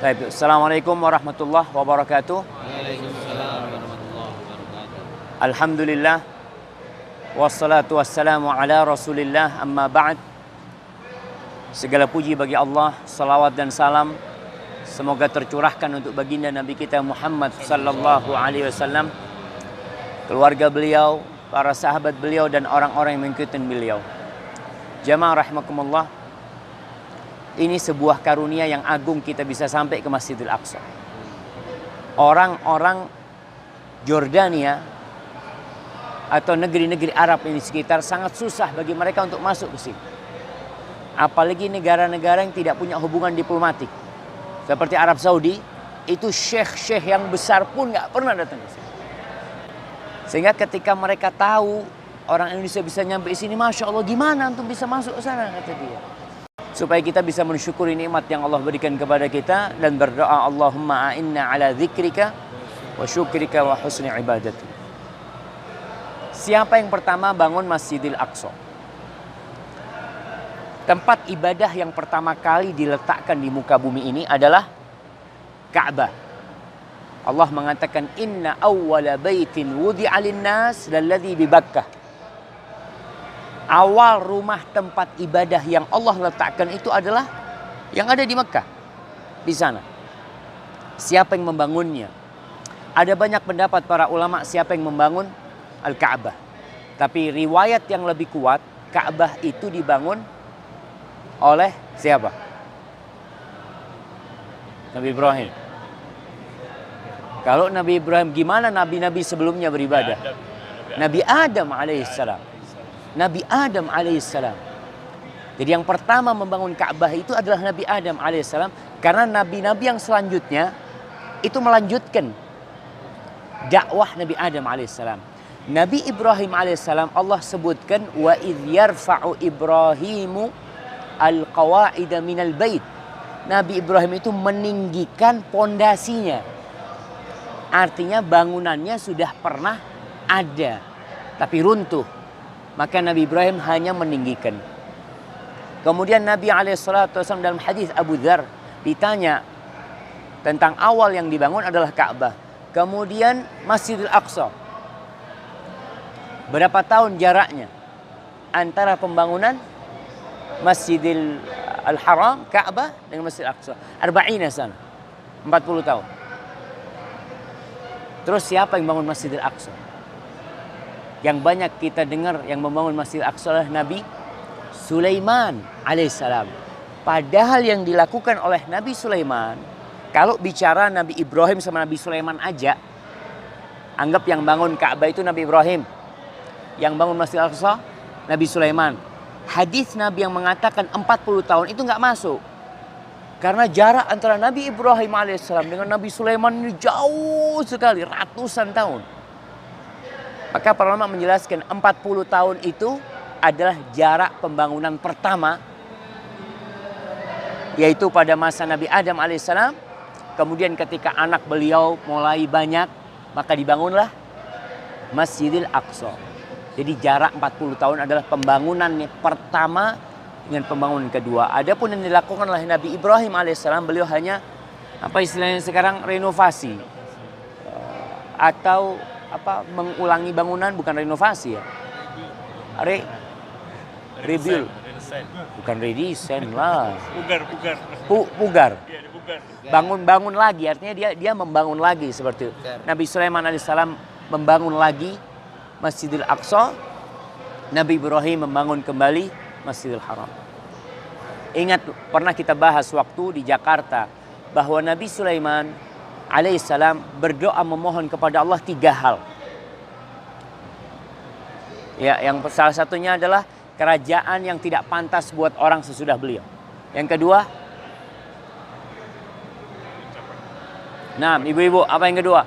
Baik, Assalamualaikum warahmatullahi wabarakatuh. Waalaikumsalam warahmatullahi wabarakatuh. Alhamdulillah. Wassalatu wassalamu ala rasulillah, amma ba'd. Segala puji bagi Allah, salawat dan salam semoga tercurahkan untuk baginda Nabi kita Muhammad sallallahu alaihi wasallam, keluarga beliau, para sahabat beliau dan orang-orang yang mengikuti beliau. Jamaah rahimakumullah, ini sebuah karunia yang agung kita bisa sampai ke Masjidil Aqsa. Orang-orang Jordania atau negeri-negeri Arab ini sekitar sangat susah bagi mereka untuk masuk ke sini. Apalagi negara-negara yang tidak punya hubungan diplomatik. Seperti Arab Saudi, itu syekh-syekh yang besar pun nggak pernah datang ke sini. Sehingga ketika mereka tahu orang Indonesia bisa nyampe di sini, Masya Allah, gimana untuk bisa masuk ke sana, kata dia. Supaya kita bisa mensyukuri nikmat yang Allah berikan kepada kita dan berdoa, Allahumma a'inna ala dzikrika wa syukrika wa husni ibadati. Siapa yang pertama bangun Masjidil Aqsa? Tempat ibadah yang pertama kali diletakkan di muka bumi ini adalah Ka'bah. Allah mengatakan, inna awwala baitin wudi'a lin-nas lalladzi bi Bakkah. Awal rumah tempat ibadah yang Allah letakkan itu adalah yang ada di Mekah. Di sana. Siapa yang membangunnya? Ada banyak pendapat para ulama siapa yang membangun Al-Ka'bah. Tapi riwayat yang lebih kuat, Ka'bah itu dibangun oleh siapa? Nabi Ibrahim. Kalau Nabi Ibrahim, gimana nabi-nabi sebelumnya beribadah? Nabi Adam alaihissalam. Nabi Adam alaihissalam. Jadi yang pertama membangun Ka'bah itu adalah Nabi Adam alaihissalam. Karena nabi-nabi yang selanjutnya itu melanjutkan dakwah Nabi Adam alaihissalam. Nabi Ibrahim alaihissalam Allah sebutkan, wa idh yarfa'u Ibrahimu al-qawa'ida minal bait. Nabi Ibrahim itu meninggikan pondasinya. Artinya bangunannya sudah pernah ada, tapi runtuh. Maka Nabi Ibrahim hanya meninggikan. Kemudian Nabi SAW dalam hadis Abu Dzar ditanya tentang awal yang dibangun adalah Ka'bah. Kemudian Masjidil Aqsa. Berapa tahun jaraknya antara pembangunan Masjidil Al-Haram, Ka'bah dengan Masjidil Aqsa? 40 sana. 40 tahun. Terus siapa yang bangun Masjidil Aqsa? Yang banyak kita dengar yang membangun Masjidil Aqsa adalah Nabi Sulaiman alaihissalam. Padahal yang dilakukan oleh Nabi Sulaiman, kalau bicara Nabi Ibrahim sama Nabi Sulaiman aja, anggap yang bangun Ka'bah itu Nabi Ibrahim. Yang bangun Masjidil Aqsa, Nabi Sulaiman. Hadis Nabi yang mengatakan 40 tahun itu nggak masuk. Karena jarak antara Nabi Ibrahim alaihissalam dengan Nabi Sulaiman ini jauh sekali, ratusan tahun. Maka para ulama menjelaskan 40 tahun itu adalah jarak pembangunan pertama, yaitu pada masa Nabi Adam alaihissalam. Kemudian ketika anak beliau mulai banyak, maka dibangunlah Masjidil Aqsa. Jadi jarak 40 tahun adalah pembangunan pertama dengan pembangunan kedua. Adapun yang dilakukan oleh Nabi Ibrahim alaihissalam, beliau hanya apa istilahnya sekarang renovasi atau mengulangi bangunan, bukan renovasi ya. Rebuild. Bukan redesign lah. Pugar. Bangun lagi, artinya dia membangun lagi seperti itu. Nabi Sulaiman alaihissalam membangun lagi Masjidil Aqsa. Nabi Ibrahim membangun kembali Masjidil Haram. Ingat pernah kita bahas waktu di Jakarta bahwa Nabi Sulaiman alaihissalam berdoa memohon kepada Allah 3 hal. Ya, yang salah satunya adalah kerajaan yang tidak pantas buat orang sesudah beliau. Yang kedua, nah, ibu-ibu, apa yang kedua?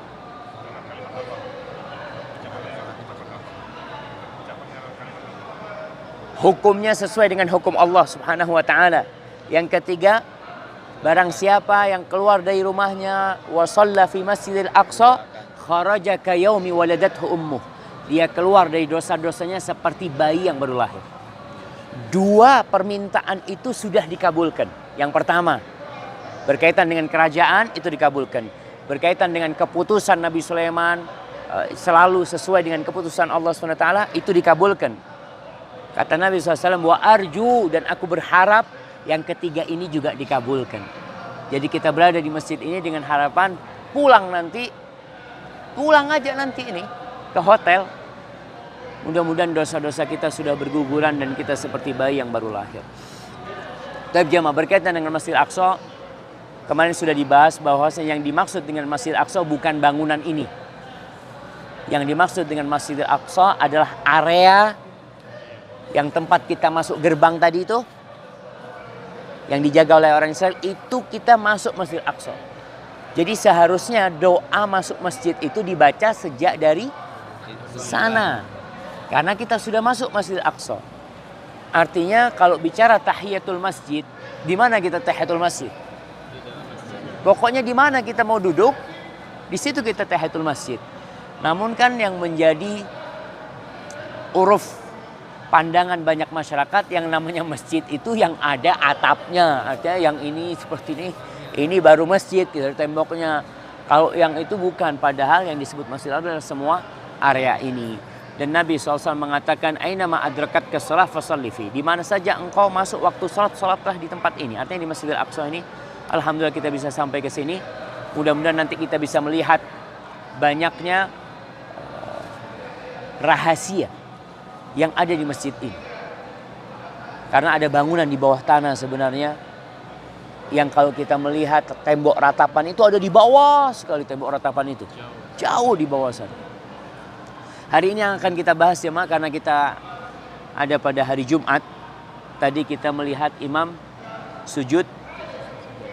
Hukumnya sesuai dengan hukum Allah Subhanahu wa taala. Yang ketiga, barang siapa yang keluar dari rumahnya wa shalla fi Masjidil Aqsa kharaja ka yaumi waladathu ummuh. Dia keluar dari dosa-dosanya seperti bayi yang baru lahir. 2 permintaan itu sudah dikabulkan. Yang pertama, Berkaitan dengan kerajaan itu dikabulkan. Berkaitan dengan keputusan Nabi Sulaiman selalu sesuai dengan keputusan Allah SWT itu dikabulkan. Kata Nabi SAW, wa arju, dan aku berharap yang ketiga ini juga dikabulkan. Jadi kita berada di masjid ini dengan harapan pulang aja nanti ini ke hotel. Mudah-mudahan dosa-dosa kita sudah berguguran dan kita seperti bayi yang baru lahir. Tapi jemaah, berkaitan dengan Masjid Aqsa, kemarin sudah dibahas bahwa yang dimaksud dengan Masjid Aqsa bukan bangunan ini. Yang dimaksud dengan Masjid Aqsa adalah area yang tempat kita masuk gerbang tadi itu, yang dijaga oleh orang Israel, itu kita masuk Masjid Aqsa. Jadi seharusnya doa masuk masjid itu dibaca sejak dari sana. Karena kita sudah masuk Masjid Aqsa. Artinya kalau bicara tahiyatul masjid, di mana kita tahiyatul masjid? Pokoknya di mana kita mau duduk, di situ kita tahiyatul masjid. Namun kan yang menjadi uruf pandangan banyak masyarakat yang namanya masjid itu yang ada atapnya. Artinya yang ini seperti ini baru masjid, gitu, temboknya. Kalau yang itu bukan, padahal yang disebut masjid adalah semua area ini. Dan Nabi SAW mengatakan, aina ma adrakat ke shalah fasalli fi. Di mana saja engkau masuk waktu salat, salatlah di tempat ini. Artinya di Masjidil Aqsa ini, alhamdulillah kita bisa sampai ke sini. Mudah-mudahan nanti kita bisa melihat banyaknya rahasia yang ada di masjid ini. Karena ada bangunan di bawah tanah sebenarnya, yang kalau kita melihat tembok ratapan itu ada di bawah sekali, tembok ratapan itu. Jauh di bawah sana. Hari ini yang akan kita bahas jemaah, karena kita ada pada hari Jumat. Tadi kita melihat imam sujud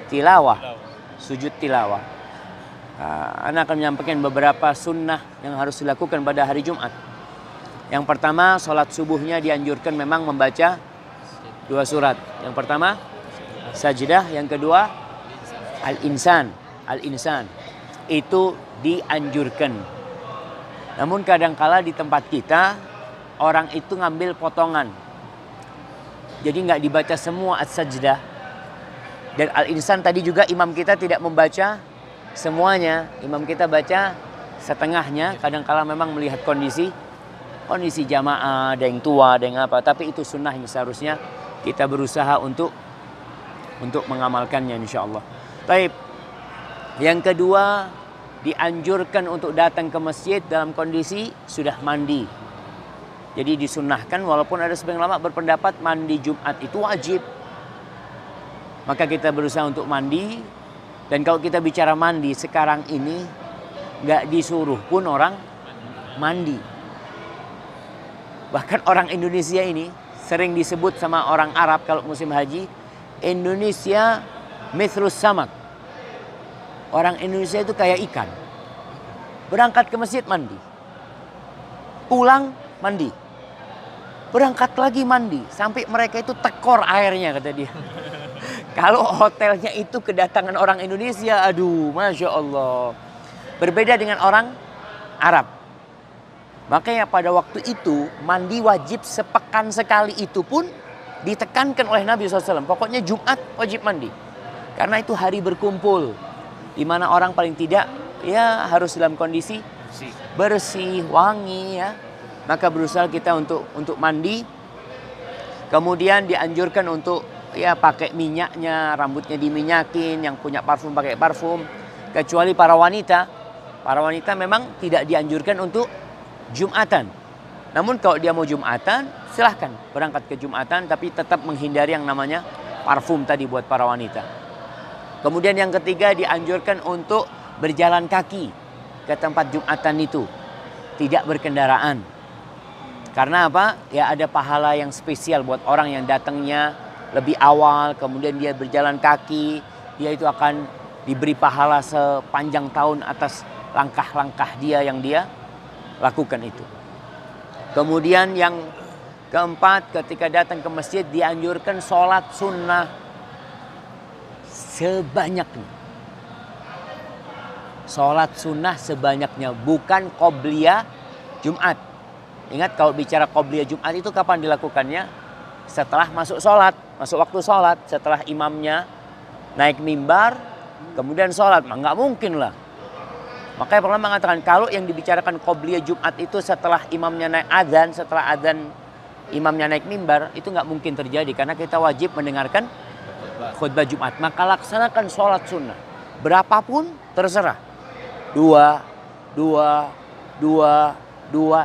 tilawah. Sujud tilawah. Ana akan menyampaikan beberapa sunnah yang harus dilakukan pada hari Jumat. Yang pertama, sholat subuhnya dianjurkan memang membaca 2 surat. Yang pertama, sajdah. Yang kedua, Al-Insan. Al-Insan. Itu dianjurkan. Namun kadangkala di tempat kita, orang itu ngambil potongan. Jadi nggak dibaca semua as-sajdah. Dan Al-Insan tadi juga imam kita tidak membaca semuanya. Imam kita baca setengahnya. Kadangkala memang melihat kondisi jamaah, ada yang tua, ada yang apa. Tapi itu sunnahnya, seharusnya kita berusaha untuk mengamalkannya insya Allah. Baik. Yang kedua, dianjurkan untuk datang ke masjid dalam kondisi sudah mandi. Jadi disunnahkan, walaupun ada sebagian ulama berpendapat mandi Jumat itu wajib. Maka kita berusaha untuk mandi. Dan kalau kita bicara mandi sekarang ini, nggak disuruh pun orang mandi. Bahkan orang Indonesia ini sering disebut sama orang Arab kalau musim haji, Indonesia mithlus samak. Orang Indonesia itu kayak ikan. Berangkat ke masjid mandi. Pulang mandi. Berangkat lagi mandi. Sampai mereka itu tekor airnya, kata dia. Kalau hotelnya itu kedatangan orang Indonesia, aduh Masya Allah. Berbeda dengan orang Arab. Makanya pada waktu itu mandi wajib sepekan sekali, itu pun ditekankan oleh Nabi SAW. Pokoknya Jumat wajib mandi. Karena itu hari berkumpul. Di mana orang paling tidak ya harus dalam kondisi bersih, wangi ya. Maka berusaha kita untuk mandi. Kemudian dianjurkan untuk ya pakai minyaknya, rambutnya diminyakin, yang punya parfum pakai parfum. Kecuali para wanita. Para wanita memang tidak dianjurkan untuk Jumatan. Namun kalau dia mau Jumatan, silahkan berangkat ke Jumatan, tapi tetap menghindari yang namanya parfum tadi buat para wanita. Kemudian yang ketiga, dianjurkan untuk berjalan kaki ke tempat Jumatan itu. Tidak berkendaraan. Karena apa? Ya ada pahala yang spesial buat orang yang datangnya lebih awal. Kemudian dia berjalan kaki. Dia itu akan diberi pahala sepanjang tahun atas langkah-langkah dia yang dia lakukan itu. Kemudian yang keempat, ketika datang ke masjid dianjurkan sholat sunnah sebanyaknya. Sholat sunnah sebanyaknya, bukan qobliyah Jumat. Ingat kalau bicara qobliyah Jumat itu kapan dilakukannya? Setelah masuk sholat, masuk waktu sholat, setelah imamnya naik mimbar, kemudian sholat. Nggak mungkin lah. Makanya pernah mengatakan kalau yang dibicarakan qobliyah Jumat itu setelah imamnya naik adzan, setelah adzan imamnya naik mimbar, itu nggak mungkin terjadi karena kita wajib mendengarkan khutbah Jumat. Maka laksanakan sholat sunnah. Berapapun terserah. 2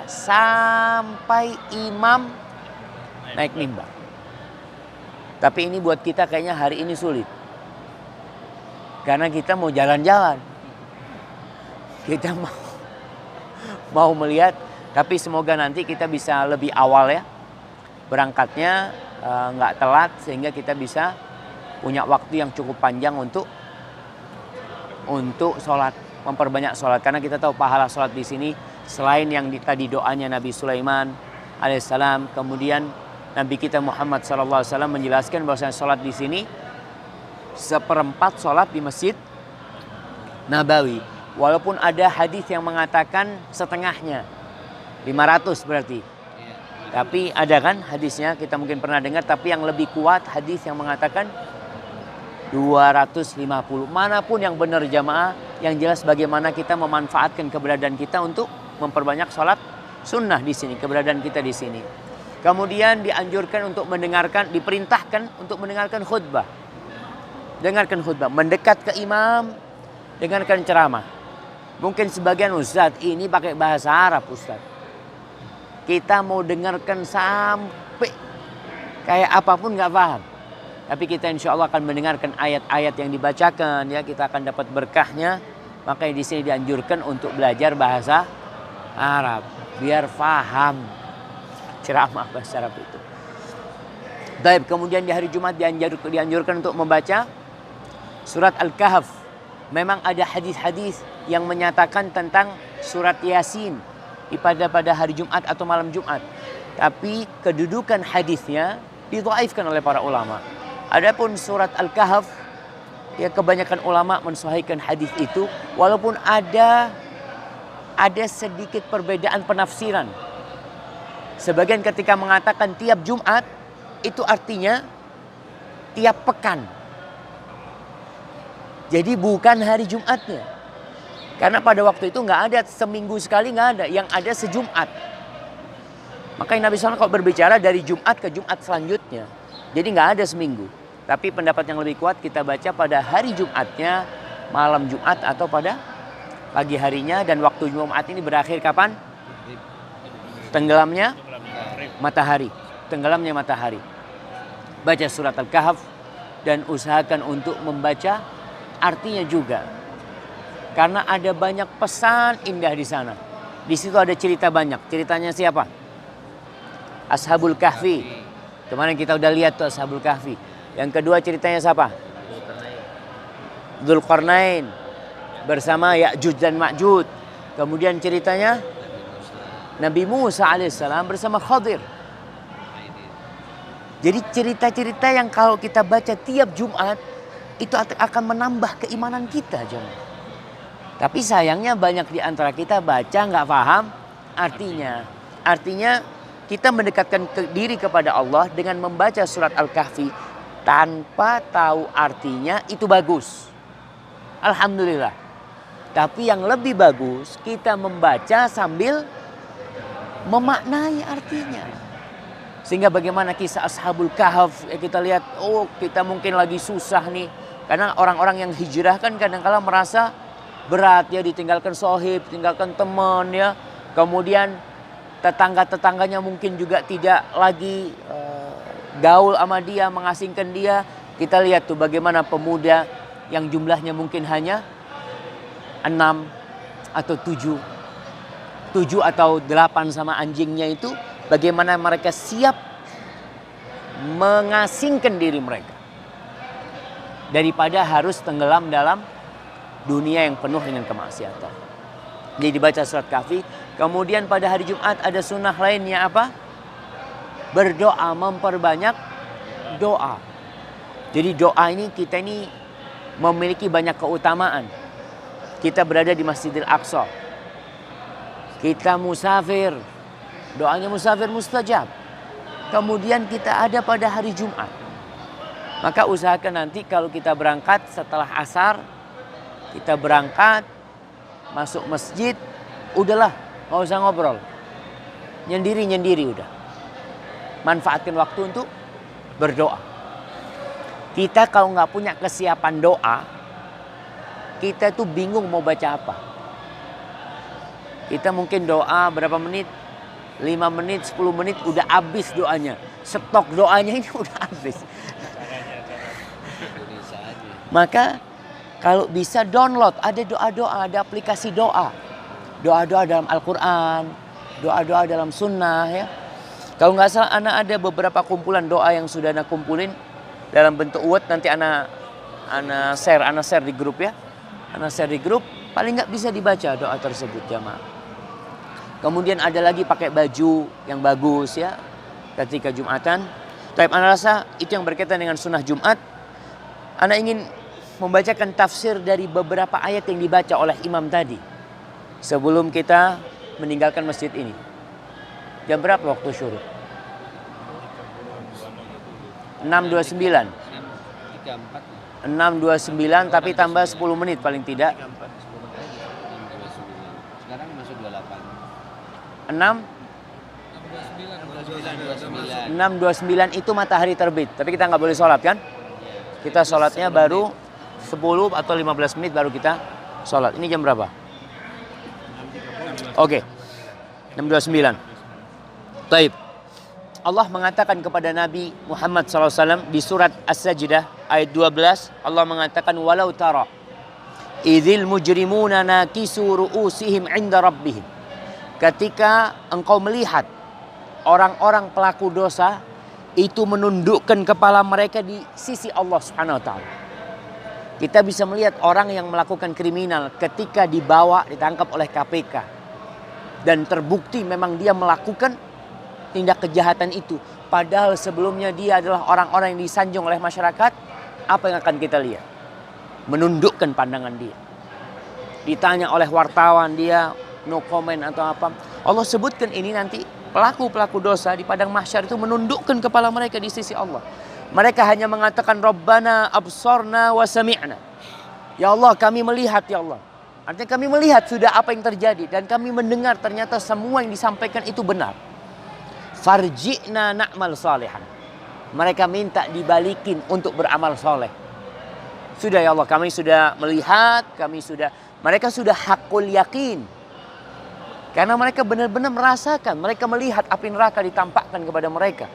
sampai imam naik mimbar. Tapi ini buat kita kayaknya hari ini sulit. Karena kita mau jalan-jalan. Kita mau melihat, tapi semoga nanti kita bisa lebih awal ya. Berangkatnya nggak telat sehingga kita bisa punya waktu yang cukup panjang untuk sholat, memperbanyak sholat. Karena kita tahu pahala sholat di sini selain yang tadi doanya Nabi Sulaiman alaihissalam, kemudian Nabi kita Muhammad SAW menjelaskan bahwa sholat di sini 1/4 sholat di Masjid Nabawi. Walaupun ada hadis yang mengatakan setengahnya, 500 berarti. Tapi ada kan hadisnya, kita mungkin pernah dengar, tapi yang lebih kuat hadis yang mengatakan 250. Manapun yang benar jamaah, yang jelas bagaimana kita memanfaatkan keberadaan kita untuk memperbanyak sholat sunnah di sini, keberadaan kita di sini. Kemudian dianjurkan untuk mendengarkan, diperintahkan untuk mendengarkan khutbah. Dengarkan khutbah, mendekat ke imam, dengarkan ceramah. Mungkin sebagian ustadz ini pakai bahasa Arab ustadz. Kita mau dengarkan sampai kayak apapun nggak paham. Tapi kita insya Allah akan mendengarkan ayat-ayat yang dibacakan ya, kita akan dapat berkahnya. Makanya di sini dianjurkan untuk belajar bahasa Arab biar paham ceramah bahasa Arab itu. Baik, kemudian di hari Jumat dianjurkan untuk membaca surat Al-Kahf. Memang ada hadis-hadis yang menyatakan tentang surat Yasin pada hari Jumat atau malam Jumat. Tapi kedudukan hadisnya didhaifkan oleh para ulama. Adapun surat Al-Kahf, ya kebanyakan ulama mensahihkan hadis itu, walaupun ada sedikit perbedaan penafsiran. Sebagian ketika mengatakan tiap Jumat, itu artinya tiap pekan. Jadi bukan hari Jumatnya. Karena pada waktu itu nggak ada seminggu sekali, nggak ada. Yang ada sejumat. Makanya Nabi SAW kalau berbicara dari Jumat ke Jumat selanjutnya. Jadi nggak ada seminggu. Tapi pendapat yang lebih kuat kita baca pada hari Jumatnya, malam Jumat atau pada pagi harinya. Dan waktu Jumat ini berakhir kapan? Tenggelamnya matahari. Tenggelamnya matahari. Baca surat Al-Kahf dan usahakan untuk membaca artinya juga. Karena ada banyak pesan indah di sana. Di situ ada cerita banyak. Ceritanya siapa? Ashabul Kahfi. Kemarin kita udah lihat tuh Ashabul Kahfi. Yang kedua ceritanya siapa? Dzulqarnain bersama Ya'juj dan Ma'juj. Kemudian ceritanya Nabi Musa alaihissalam bersama Khadir. Jadi cerita-cerita yang kalau kita baca tiap Jumat itu akan menambah keimanan kita, jemaah. Tapi sayangnya banyak di antara kita baca nggak paham artinya. Artinya kita mendekatkan diri kepada Allah dengan membaca surat Al-Kahfi tanpa tahu artinya itu bagus. Alhamdulillah. Tapi yang lebih bagus kita membaca sambil memaknai artinya. Sehingga bagaimana kisah Ashabul Kahf, ya kita lihat, oh kita mungkin lagi susah nih. Karena orang-orang yang hijrah kan kadang-kala merasa berat ya, ditinggalkan sohib, tinggalkan teman ya. Kemudian tetangga-tetangganya mungkin juga tidak lagi gaul sama dia, mengasingkan dia. Kita lihat tuh bagaimana pemuda yang jumlahnya mungkin hanya 6 atau 7 atau 8 sama anjingnya itu, bagaimana mereka siap mengasingkan diri mereka daripada harus tenggelam dalam dunia yang penuh dengan kemaksiatan. Jadi dibaca surat Kahfi. Kemudian pada hari Jumat ada sunnah lainnya apa? Berdoa, memperbanyak doa. Jadi doa ini kita ini memiliki banyak keutamaan. Kita berada di Masjidil Aqsa. Kita musafir. Doanya musafir mustajab. Kemudian kita ada pada hari Jumat. Maka usahakan nanti kalau kita berangkat setelah asar, kita berangkat, masuk masjid, udahlah, nggak usah ngobrol. Nyendiri-nyendiri udah. Manfaatkan waktu untuk berdoa. Kita kalau nggak punya kesiapan doa, kita tuh bingung mau baca apa. Kita mungkin doa berapa menit, 5 menit, 10 menit udah habis doanya. Stok doanya ini udah habis. Maka kalau bisa download, ada doa-doa, ada aplikasi doa. Doa-doa dalam Al-Quran, doa-doa dalam sunnah ya. Kalau nggak salah anak ada beberapa kumpulan doa yang sudah anak kumpulin dalam bentuk word, nanti anak share di grup ya. Anak share di grup, paling nggak bisa dibaca doa tersebut jamaah. Kemudian ada lagi pakai baju yang bagus ya ketika Jumatan. Tapi anak rasa itu yang berkaitan dengan sunnah Jumat. Anak ingin membacakan tafsir dari beberapa ayat yang dibaca oleh imam tadi sebelum kita meninggalkan masjid ini. Jam berapa waktu syuruk? 6.29. 6.29 tapi tambah 10 menit paling tidak. 6.29. Sekarang masuk 28. 6.29 itu matahari terbit. Tapi kita nggak boleh sholat kan? Kita sholatnya baru 10 atau 15 menit baru kita sholat. Ini jam berapa? Oke. 6.29. Taib. Allah mengatakan kepada Nabi Muhammad SAW di surat As-Sajdah ayat 12. Allah mengatakan walau tara idzil mujrimuna nakisu ru'usihim 'inda rabbihim. Ketika engkau melihat orang-orang pelaku dosa itu menundukkan kepala mereka di sisi Allah Subhanahu wa taala. Kita bisa melihat orang yang melakukan kriminal ketika dibawa ditangkap oleh KPK dan terbukti memang dia melakukan tindak kejahatan itu. Padahal sebelumnya dia adalah orang-orang yang disanjung oleh masyarakat. Apa yang akan kita lihat? Menundukkan pandangan dia. Ditanya oleh wartawan dia no comment atau apa. Allah sebutkan ini nanti pelaku-pelaku dosa di padang mahsyar itu menundukkan kepala mereka di sisi Allah. Mereka hanya mengatakan Rabbana absorna wa sami'na. Ya Allah kami melihat ya Allah. Artinya kami melihat sudah apa yang terjadi. Dan kami mendengar ternyata semua yang disampaikan itu benar. Farji'na na'mal salihan. Mereka minta dibalikin untuk beramal soleh. Sudah ya Allah kami sudah melihat. Mereka sudah hakul yakin. Karena mereka benar-benar merasakan. Mereka melihat api neraka ditampakkan kepada mereka.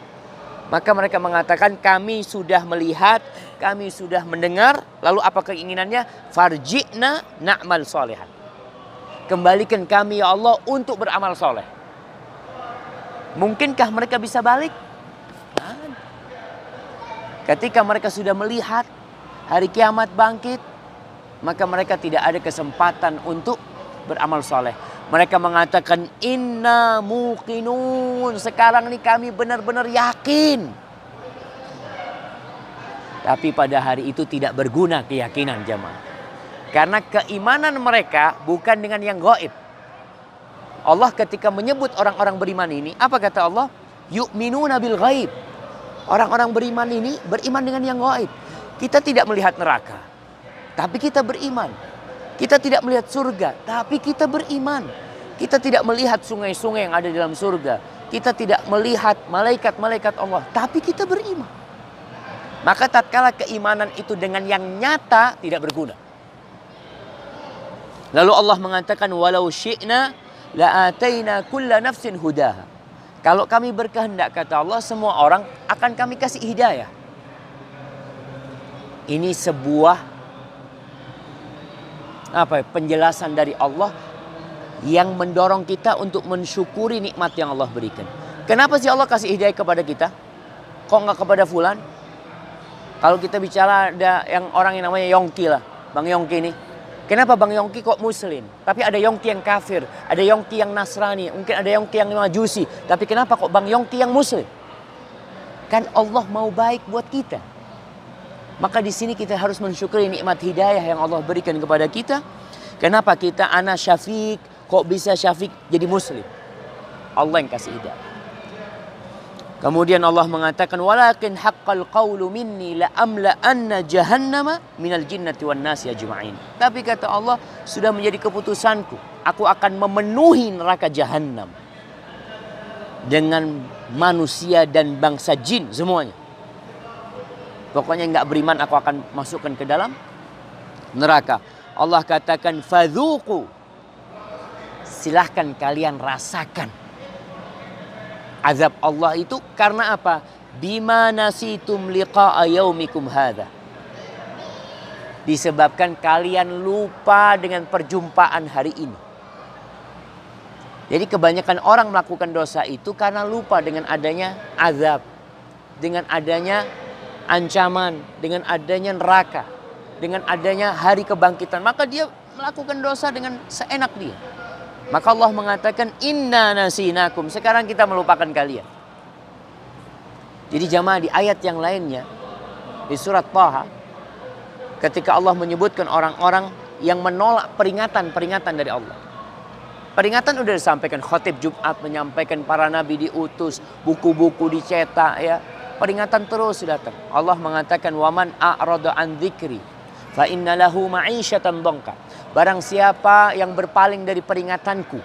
Maka mereka mengatakan kami sudah melihat, kami sudah mendengar. Lalu apa keinginannya? Farji'na na'mal solehan. Kembalikan kami ya Allah untuk beramal soleh. Mungkinkah mereka bisa balik? Ketika mereka sudah melihat hari kiamat bangkit, maka mereka tidak ada kesempatan untuk beramal soleh. Mereka mengatakan inna muqinun. Sekarang ini kami benar-benar yakin. Tapi pada hari itu tidak berguna keyakinan jamaah. Karena keimanan mereka bukan dengan yang gaib. Allah ketika menyebut orang-orang beriman ini, apa kata Allah? Yu'minuna bil ghaib. Orang-orang beriman ini beriman dengan yang gaib. Kita tidak melihat neraka, tapi kita beriman. Kita tidak melihat surga, tapi kita beriman. Kita tidak melihat sungai-sungai yang ada dalam surga. Kita tidak melihat malaikat-malaikat Allah, tapi kita beriman. Maka tatkala keimanan itu dengan yang nyata tidak berguna. Lalu Allah mengatakan walau syi'na la'ataina kulla nafsin hudaha. Kalau kami berkehendak kata Allah, semua orang akan kami kasih hidayah. Ini sebuah penjelasan dari Allah yang mendorong kita untuk mensyukuri nikmat yang Allah berikan. Kenapa sih Allah kasih hidayah kepada kita? Kok nggak kepada fulan? Kalau kita bicara ada yang orang yang namanya Yongki lah, Bang Yongki ini. Kenapa Bang Yongki kok muslim? Tapi ada Yongki yang kafir, ada Yongki yang Nasrani, mungkin ada Yongki yang Majusi. Tapi kenapa kok Bang Yongki yang muslim? Kan Allah mau baik buat kita. Maka di sini kita harus mensyukuri nikmat hidayah yang Allah berikan kepada kita. Kenapa kita ana Syafiq, kok bisa Syafiq jadi muslim? Allah yang kasih hidayah. Kemudian Allah mengatakan walakin haqqal qawlu minni la amla anna jahannama minal jinnati wan nasi ajma'in. Tapi kata Allah, sudah menjadi keputusanku, aku akan memenuhi neraka jahanam dengan manusia dan bangsa jin semuanya. Pokoknya enggak beriman aku akan masukkan ke dalam neraka. Allah katakan fadzuqu, silahkan kalian rasakan azab Allah itu. Karena apa? Bima nasitum liqa'a yaumikum hadha, disebabkan kalian lupa dengan perjumpaan hari ini. Jadi kebanyakan orang melakukan dosa itu karena lupa dengan adanya azab, dengan adanya ancaman, dengan adanya neraka, dengan adanya hari kebangkitan. Maka dia melakukan dosa dengan seenak dia. Maka Allah mengatakan inna nasinakum, sekarang kita melupakan kalian. Jadi jamaah, di ayat yang lainnya di surat Thaha, ketika Allah menyebutkan orang-orang yang menolak peringatan-peringatan dari Allah. Peringatan udah disampaikan, khotib Jumat menyampaikan, para nabi diutus, buku-buku dicetak ya. Peringatan terus datang. Allah mengatakan waman a'rada an dzikri fa inna lahu ma'isyatan dhanka. Barang siapa yang berpaling dari peringatanku,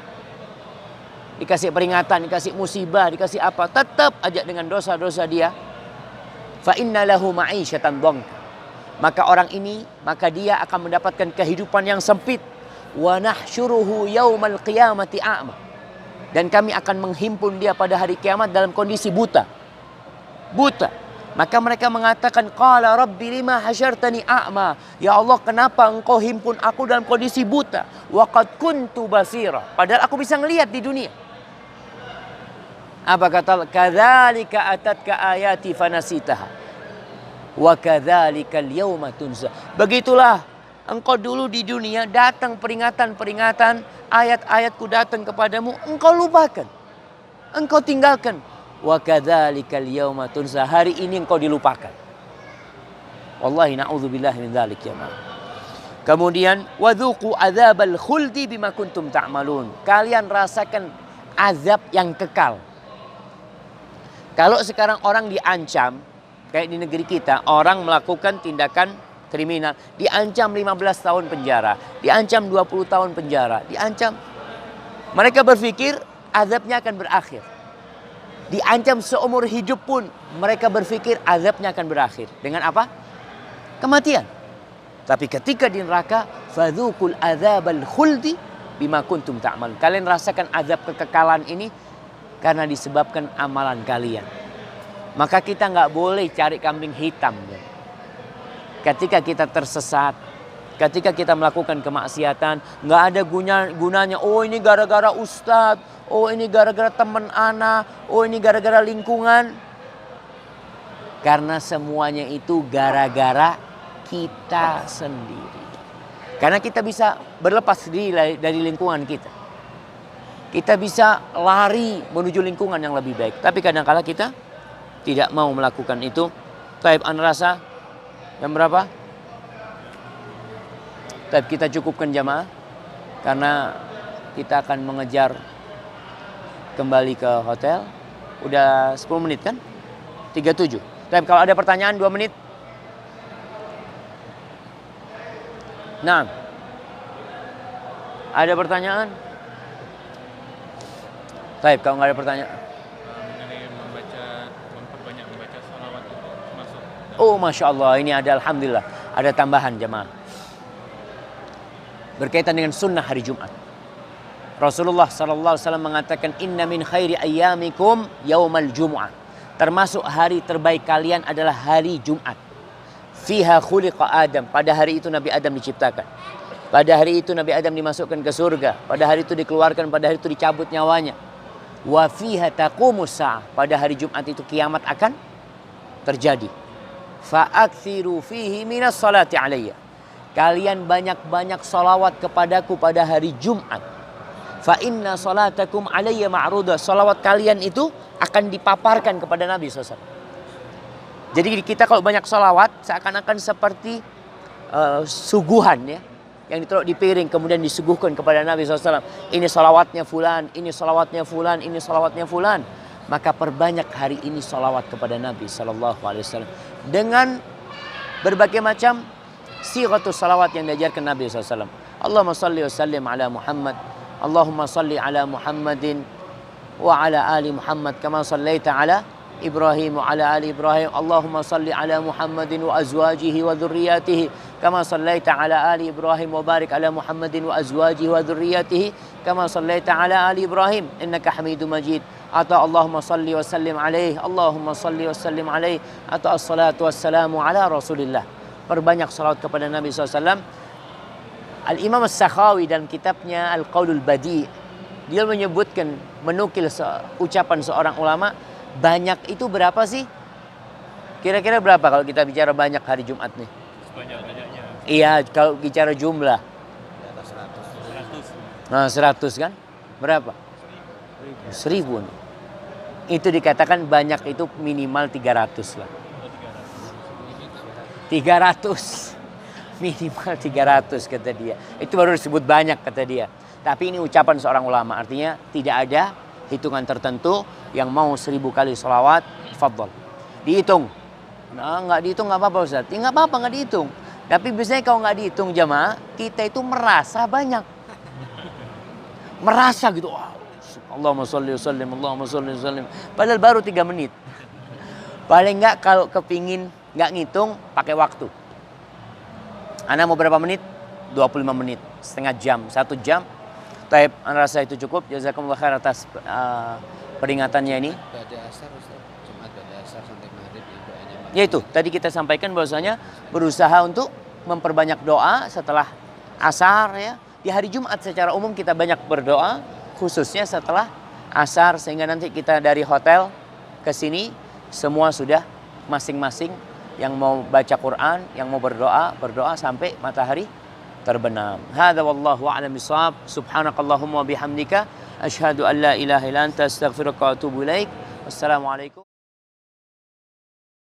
dikasih peringatan, dikasih musibah, dikasih apa, tetap aja dengan dosa-dosa dia, fa inna lahu ma'isyatan dhanka, maka orang ini, maka dia akan mendapatkan kehidupan yang sempit. Wa nahsyuruhu yaumal qiyamati a'ma, dan kami akan menghimpun dia pada hari kiamat dalam kondisi buta. Maka mereka mengatakan qala rabbi lima hasyartani a'ma, ya Allah kenapa engkau himpun aku dalam kondisi buta, wa qad kuntu basira, padahal aku bisa ngelihat di dunia. Apa kata Allah? Kadzalika atatka ayati fanasitaha wa kadzalikal yauma tunza. Begitulah engkau dulu di dunia, datang peringatan-peringatan, ayat-ayatku datang kepadamu, engkau lupakan, engkau tinggalkan. Wa kadzalikal yauma tunza, hari ini engkau dilupakan. Wallahi na'udzubillahi min dzalik ya ma. Kemudian wadzuqu adzabal khuldi bima kuntum ta'malun, kalian rasakan azab yang kekal. Kalau sekarang orang diancam, kayak di negeri kita, orang melakukan tindakan kriminal, diancam 15 tahun penjara, diancam 20 tahun penjara, diancam. Mereka berpikir azabnya akan berakhir. Diancam seumur hidup pun mereka berpikir azabnya akan berakhir. Dengan apa? Kematian. Tapi ketika di neraka, fadzuqul adzabal khuldi bima kuntum ta'mal, kalian rasakan azab kekekalan ini karena disebabkan amalan kalian. Maka kita nggak boleh cari kambing hitam. Ketika kita tersesat, ketika kita melakukan kemaksiatan, nggak ada gunanya. Oh ini gara-gara ustadz, oh ini gara-gara teman anak, oh ini gara-gara lingkungan. Karena semuanya itu gara-gara kita sendiri. Karena kita bisa berlepas diri dari lingkungan kita. Kita bisa lari menuju lingkungan yang lebih baik. Tapi kadang-kala kita tidak mau melakukan itu. Taib an rasa jam berapa? Taib kita cukupkan jamaah. Karena kita akan mengejar kembali ke hotel. Udah 10 menit kan? 37. Taib kalau ada pertanyaan 2 menit. Nah. Ada pertanyaan? Taib kalau nggak ada pertanyaan. Mengenai memperbanyak membaca salawat itu termasuk. Oh Masya Allah, ini ada alhamdulillah. Ada tambahan jemaah. Berkaitan dengan sunnah hari Jumat. Rasulullah SAW mengatakan inna min khairi ayyamikum yaumal jum'ah. Termasuk hari terbaik kalian adalah hari Jumat. Fiha khuliqa Adam. Pada hari itu Nabi Adam diciptakan. Pada hari itu Nabi Adam dimasukkan ke surga. Pada hari itu dikeluarkan, pada hari itu dicabut nyawanya. Wa fiha taqumus sa'ah. Pada hari Jumat itu kiamat akan terjadi. Fa'akthiru fihi minas salati alayya. Kalian banyak-banyak salawat kepadaku pada hari Jumat. Fa inna salatakum alayya ma'rudah. Salawat kalian itu akan dipaparkan kepada Nabi SAW. Jadi kita kalau banyak salawat seakan-akan seperti suguhan ya. Yang ditaruh di piring kemudian disuguhkan kepada Nabi SAW. Ini salawatnya fulan, ini salawatnya fulan, ini salawatnya fulan. Maka perbanyak hari ini salawat kepada Nabi SAW dengan berbagai macam sighatus salawat yang diajarkan Nabi SAW. Allahumma salli wa sallim ala Muhammad. Allahumma salli ala Muhammadin wa ala ali Muhammad kama sallaita ala Ibrahim wa ala ali Ibrahim. Allahumma salli ala Muhammadin wa azwajihi wa dhurriyyatihi kama sallaita ala ali Ibrahim wa barik ala Muhammadin wa azwajihi wa dhurriyyatihi kama sallaita ala ali Ibrahim innaka Hamidum Majid. Atau Allahumma salli wa sallim alaihi. Allahumma salli wa sallim alaihi. Atau assalatu wassalamu ala Rasulillah. Perbanyak salawat kepada Nabi SAW. Al-Imam As-Sakhawi dalam kitabnya Al-Qaulul Badi, dia menyebutkan, menukil ucapan seorang ulama, banyak itu berapa sih? Kira-kira berapa kalau kita bicara banyak hari Jumat nih? Sebanyak-banyaknya. Iya, kalau bicara jumlah. Di atas 100. Nah, 100 kan? Berapa? 1000 nih. Itu dikatakan banyak itu minimal 300 lah. 300. Minimal 300 kata dia. Itu baru disebut banyak kata dia. Tapi ini ucapan seorang ulama. Artinya tidak ada hitungan tertentu. Yang mau 1000 kali salawat, fadl. Dihitung. Nah, nggak dihitung nggak apa-apa Ustaz. Ya nggak apa-apa nggak dihitung. Tapi biasanya kalau nggak dihitung jamaah, kita itu merasa banyak. Merasa gitu. Oh, Allahumma sholli wa sallim, Allahumma sholli wa sallim. Padahal baru 3 menit. Paling nggak kalau kepingin nggak ngitung, pakai waktu. Anda mau berapa menit? 25 menit. Setengah jam, 1 jam. Taib, Anda rasa itu cukup. Jazakumullah khair atas peringatannya ini. Ba'da asar Ustaz. Jumat ba'da asar sampai maghrib doanya. Yaitu, tadi kita sampaikan bahwasanya berusaha untuk memperbanyak doa setelah asar ya. Di hari Jumat secara umum kita banyak berdoa, khususnya setelah asar, sehingga nanti kita dari hotel ke sini semua sudah masing-masing yang mau baca Quran, yang mau berdoa sampai matahari terbenam. Hadza wallahu a'lam bishawab. Subhanakallahumma wa bihamdika asyhadu an la ilaha illa anta astaghfiruka wa atubu ilaik. Wassalamualaikum.